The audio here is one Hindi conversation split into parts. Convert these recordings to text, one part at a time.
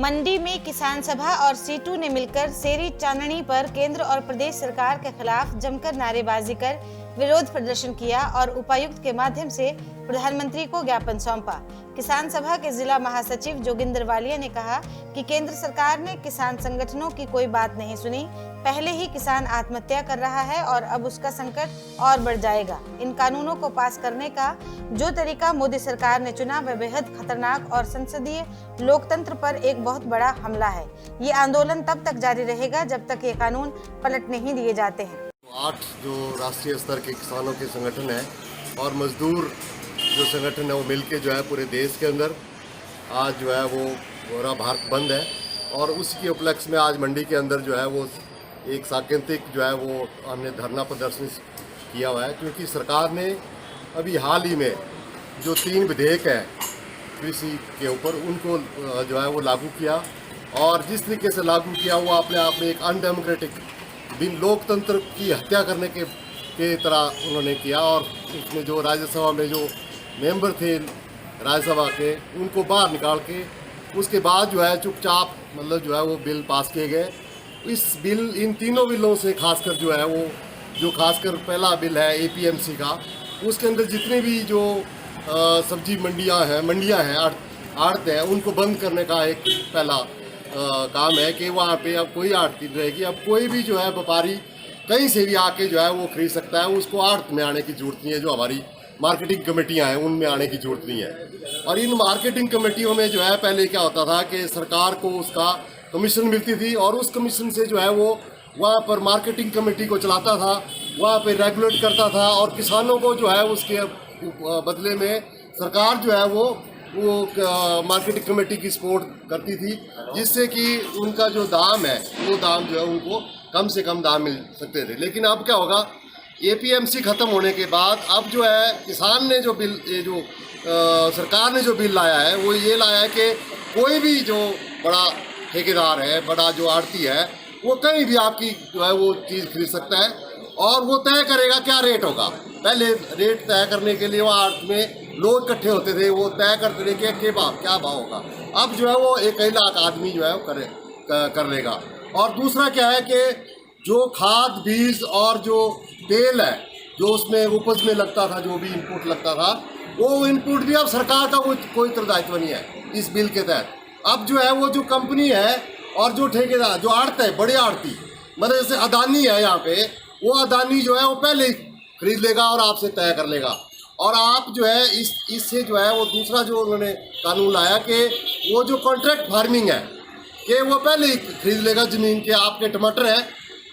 मंडी में किसान सभा और सीटू ने मिलकर सेरी चांदनी पर केंद्र और प्रदेश सरकार के खिलाफ जमकर नारेबाजी कर विरोध प्रदर्शन किया और उपायुक्त के माध्यम से प्रधानमंत्री को ज्ञापन सौंपा। किसान सभा के जिला महासचिव जोगिंदर वालिया ने कहा कि केंद्र सरकार ने किसान संगठनों की कोई बात नहीं सुनी। पहले ही किसान आत्महत्या कर रहा है और अब उसका संकट और बढ़ जाएगा। इन कानूनों को पास करने का जो तरीका मोदी सरकार ने चुना वह बेहद खतरनाक और संसदीय लोकतंत्र पर एक बहुत बड़ा हमला है। ये आंदोलन तब तक जारी रहेगा जब तक ये कानून पलट नहीं दिए जाते हैं। 8 जो राष्ट्रीय स्तर के किसानों के संगठन है और मजदूर जो संगठन है वो मिलके जो है पूरे देश के अंदर आज जो है वो पूरा भारत बंद है और उसके उपलक्ष्य में आज मंडी के अंदर जो है वो एक सांकेतिक जो है वो हमने धरना प्रदर्शन किया हुआ है, क्योंकि सरकार ने अभी हाल ही में जो 3 विधेयक है कृषि के ऊपर उनको जो है वो लागू किया और जिस तरीके से लागू किया वो अपने आप में एक अनडेमोक्रेटिक बिन लोकतंत्र की हत्या करने के तरह उन्होंने किया। और उसमें जो राज्यसभा में जो मेंबर थे राज्यसभा के उनको बाहर निकाल के उसके बाद जो है चुपचाप मतलब जो है वो बिल पास किए गए। इन तीनों बिलों से खासकर जो है वो जो खासकर पहला बिल है APMC का, उसके अंदर जितनी भी जो सब्जी मंडियां हैं आड़तें हैं उनको बंद करने का एक पहला काम है कि वहाँ पे अब कोई आड़ती नहीं रहेगी। अब कोई भी जो है व्यापारी कहीं से भी आके जो है वो खरीद सकता है, उसको आड़त में आने की जरूरत नहीं है। जो हमारी मार्केटिंग कमेटियाँ हैं उनमें आने की जरूरत नहीं है। और इन मार्केटिंग कमेटियों में जो है पहले क्या होता था कि सरकार को उसका कमीशन मिलती थी और उस कमीशन से जो है वो वहाँ पर मार्केटिंग कमेटी को चलाता था, वहाँ पर रेगुलेट करता था और किसानों को जो है उसके बदले में सरकार जो है वो मार्केटिंग कमेटी की सपोर्ट करती थी, जिससे कि उनका जो दाम है वो दाम जो है उनको कम से कम दाम मिल सकते थे। लेकिन अब क्या होगा, APMC ख़त्म होने के बाद अब जो है किसान ने जो बिल सरकार ने जो बिल लाया है वो ये लाया है कि कोई भी जो बड़ा ठेकेदार है, बड़ा जो आड़ती है, वो कहीं भी आपकी जो है वो चीज़ खरीद सकता है और वो तय करेगा क्या रेट होगा। पहले रेट तय करने के लिए वो आड़त में लोग इकट्ठे होते थे, वो तय करते थे कि क्या भाव होगा। अब जो है वो 1 लाख आदमी जो है वो कर लेगा। और दूसरा क्या है कि जो खाद बीज और जो तेल है जो उसमें उपज में लगता था, जो भी इनपुट लगता था, वो इनपुट भी अब सरकार का कोई उत्तरदायित्व नहीं है इस बिल के तहत। अब जो है वो जो कंपनी है और जो ठेकेदार जो आड़त है, बड़े आड़ती मतलब जैसे अदानी है यहाँ पे, वो अदानी जो है वो पहले खरीद लेगा और आपसे तय कर लेगा। और आप जो है इससे जो है वो दूसरा जो उन्होंने कानून लाया कि वो जो कॉन्ट्रैक्ट फार्मिंग है कि वो पहले ही खरीद लेगा ज़मीन के। आपके टमाटर है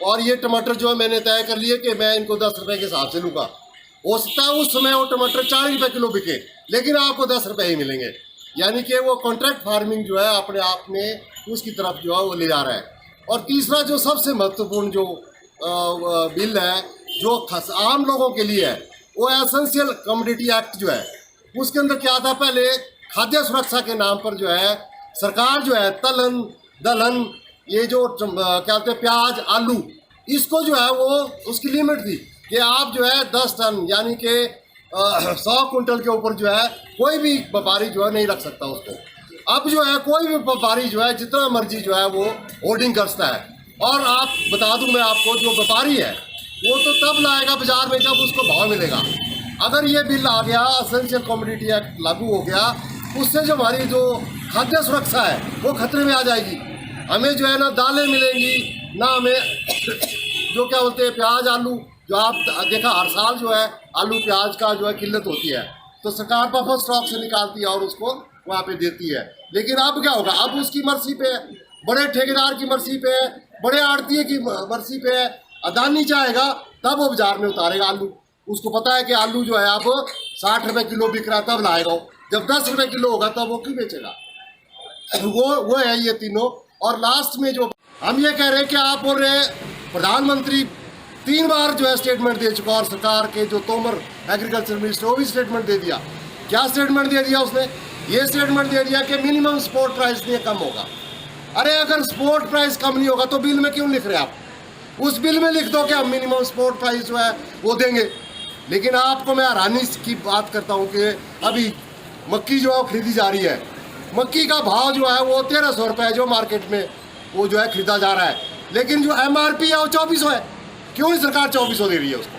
और ये टमाटर जो है मैंने तय कर लिए कि मैं इनको 10 रुपये के हिसाब से लूँगा। हो सकता है उस समय वो टमाटर 40 रुपये किलो बिके, लेकिन आपको 10 रुपये ही मिलेंगे। यानी कि वो कॉन्ट्रैक्ट फार्मिंग जो है अपने आप में उसकी तरफ जो है वो ले जा रहा है। और तीसरा जो सबसे महत्वपूर्ण जो बिल है जो आम लोगों के लिए है वो एसेंशियल कमोडिटी एक्ट जो है, उसके अंदर क्या था, पहले खाद्य सुरक्षा के नाम पर जो है सरकार जो है तलन दलहन ये जो क्या कहते हैं प्याज आलू, इसको जो है वो उसकी लिमिट थी कि आप जो है 10 टन यानी कि 100 कुंटल के ऊपर जो है कोई भी व्यापारी जो है नहीं रख सकता उसको। अब जो है कोई भी व्यापारी जो है जितना मर्जी जो है वो होर्डिंग करता है। और आप बता दूं मैं आपको, जो व्यापारी है वो तो तब लाएगा बाजार में जब उसको भाव मिलेगा। अगर ये बिल आ गया, एसेंशियल कमोडिटी एक्ट लागू हो गया, उससे जो हमारी जो खाद्य सुरक्षा है वो खतरे में आ जाएगी। हमें जो है ना दालें मिलेंगी, ना हमें जो क्या बोलते हैं प्याज आलू, जो आप देखा हर साल जो है आलू प्याज का जो है किल्लत होती है तो सरकार बफर स्टॉक से निकालती है और उसको वहाँ पे देती है। लेकिन अब क्या होगा, अब उसकी मर्जी पे, बड़े ठेकेदार की मर्जी पे, बड़े आड़तीय की मर्जी पे है। अदानी चाहेगा तब वो बाजार में उतारेगा आलू। उसको पता है कि आलू जो है अब 60 रुपये किलो बिक रहा है, तब लाएगा। जब 10 रुपये किलो होगा तब वो क्यों बेचेगा। वो है ये तीनों। और लास्ट में जो हम ये कह रहे हैं कि आप बोल रहे प्रधानमंत्री 3 बार जो है स्टेटमेंट दे चुका और सरकार के जो तोमर एग्रीकल्चर मिनिस्टर वो भी स्टेटमेंट दे दिया। क्या स्टेटमेंट दे दिया उसने? ये स्टेटमेंट दे दिया कि मिनिमम सपोर्ट प्राइस नहीं कम होगा। अरे अगर सपोर्ट प्राइस कम नहीं होगा तो बिल में क्यों लिख रहे हैं आप? उस बिल में लिख दो कि हम मिनिमम सपोर्ट प्राइस जो है वो देंगे। लेकिन आपको मैं हैरानी की बात करता हूँ कि अभी मक्की जो है खरीदी जा रही है मक्की का भाव जो है वो 1300 रुपये जो मार्केट में वो जो है खरीदा जा रहा है, लेकिन जो MRP है वो 2400 है। क्यों नहीं सरकार 2400 दे रही है उसको?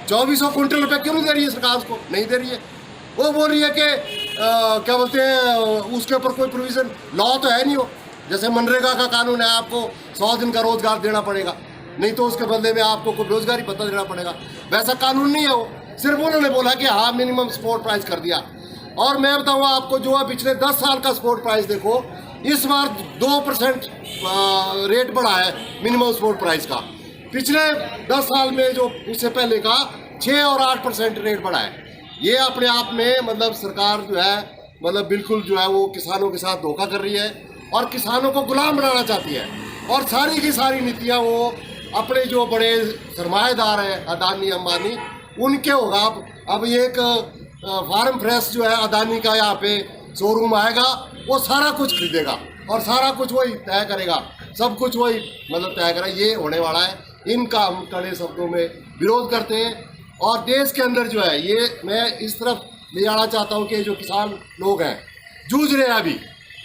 2400 कुंटल रुपये क्यों नहीं दे रही है सरकार उसको? नहीं दे रही है। वो बोल रही है कि क्या बोलते हैं, उसके ऊपर कोई प्रोविज़न लॉ तो है नहीं हो। जैसे मनरेगा का कानून है, आपको 100 दिन का रोजगार देना पड़ेगा, नहीं तो उसके बदले में आपको कोई रोजगारी भत्ता देना पड़ेगा। वैसा कानून नहीं है वो, सिर्फ उन्होंने बोला कि हाँ मिनिमम सपोर्ट प्राइस कर दिया। और मैं बताऊँ आपको, जो है पिछले 10 साल का सपोर्ट प्राइस देखो, इस बार 2% रेट बढ़ा है मिनिमम सपोर्ट प्राइस का। पिछले 10 साल में जो उससे पहले का 6 और 8% रेट बढ़ा है। ये अपने आप में मतलब सरकार जो है मतलब बिल्कुल जो है वो किसानों के साथ धोखा कर रही है और किसानों को गुलाम बनाना चाहती है। और सारी की सारी नीतियाँ वो अपने जो बड़े सरमाएदार हैं अदानी अंबानी, उनके होगा। अब एक फार्म फ्रेश जो है अदानी का यहाँ पे शोरूम आएगा, वो सारा कुछ खरीदेगा और सारा कुछ वही तय करेगा, सब कुछ वही मतलब तय करेगा। ये होने वाला है, इनका हम कड़े शब्दों में विरोध करते हैं। और देश के अंदर जो है ये मैं इस तरफ ले जाना चाहता हूँ कि जो किसान लोग हैं जूझ रहे हैं,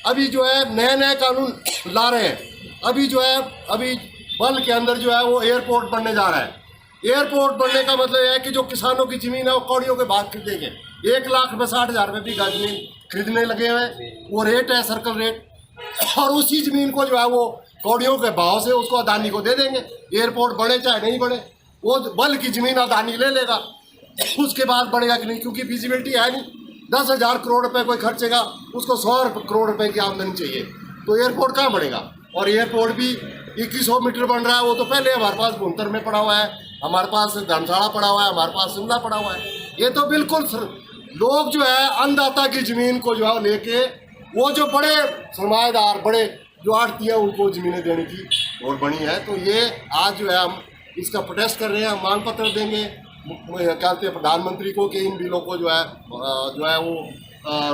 अभी जो है नए नए कानून ला रहे हैं। अभी जो है अभी बल के अंदर जो है वो एयरपोर्ट बनने जा रहा है। एयरपोर्ट बनने का मतलब यह है कि जो किसानों की ज़मीन है वो कौड़ियों के भाव खरीदेंगे। 1,60,000 रुपये बीघा जमीन खरीदने लगे हुए हैं, वो रेट है सर्कल रेट, और उसी ज़मीन को जो है वो कौड़ियों के भाव से उसको अदानी को दे देंगे। एयरपोर्ट बढ़े चाहे नहीं बढ़े, वो बल की ज़मीन अदानी ले लेगा, उसके बाद बढ़ेगा कि नहीं, क्योंकि फिजिबिलिटी है नहीं। 10,000 करोड़ रुपए कोई खर्चेगा, उसको 100 करोड़ रुपए की आमदनी चाहिए, तो एयरपोर्ट कहाँ बढ़ेगा? और एयरपोर्ट भी 2100 मीटर बन रहा है, वो तो पहले हमारे पास भुंतर में पड़ा हुआ है, हमारे पास धर्मशाला पड़ा हुआ है, हमारे पास शिमला पड़ा हुआ है। ये तो बिल्कुल लोग जो है अन्नदाता की ज़मीन को जो है लेके, वो जो बड़े सरमाएदार बड़े जो आड़ती है उनको ज़मीनें देने की और बनी है। तो ये आज जो है हम इसका प्रोटेस्ट कर रहे हैं, हम मांग पत्र देंगे कहते हैं प्रधानमंत्री को कि इन बिलों को जो है वो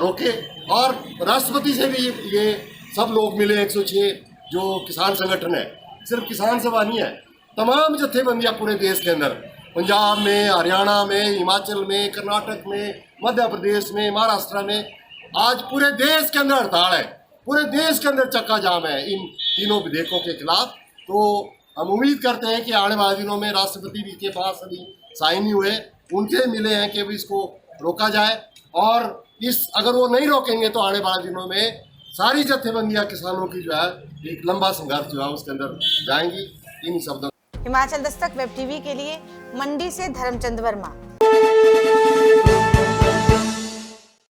रोके। और राष्ट्रपति से भी ये सब लोग मिले, 106 जो किसान संगठन है, सिर्फ किसान सभा नहीं है, तमाम जत्थेबंदियाँ पूरे देश के अंदर, पंजाब में, हरियाणा में, हिमाचल में, कर्नाटक में, मध्य प्रदेश में, महाराष्ट्र में, आज पूरे देश के अंदर हड़ताल है, पूरे देश के अंदर चक्का जाम है इन तीनों विधेयकों के खिलाफ। तो हम उम्मीद करते हैं कि आने वाले दिनों में राष्ट्रपति जी के पास अभी साइन नहीं हुए, उनसे मिले हैं कि भी इसको रोका जाए। और अगर वो नहीं रोकेंगे तो आने वाले दिनों में सारी जत्थेबंदियाँ किसानों की जो है एक लंबा संघर्ष जो है उसके अंदर जाएंगी। इन शब्दों हिमाचल दस्तक वेब टीवी के लिए मंडी से धर्मचंद वर्मा।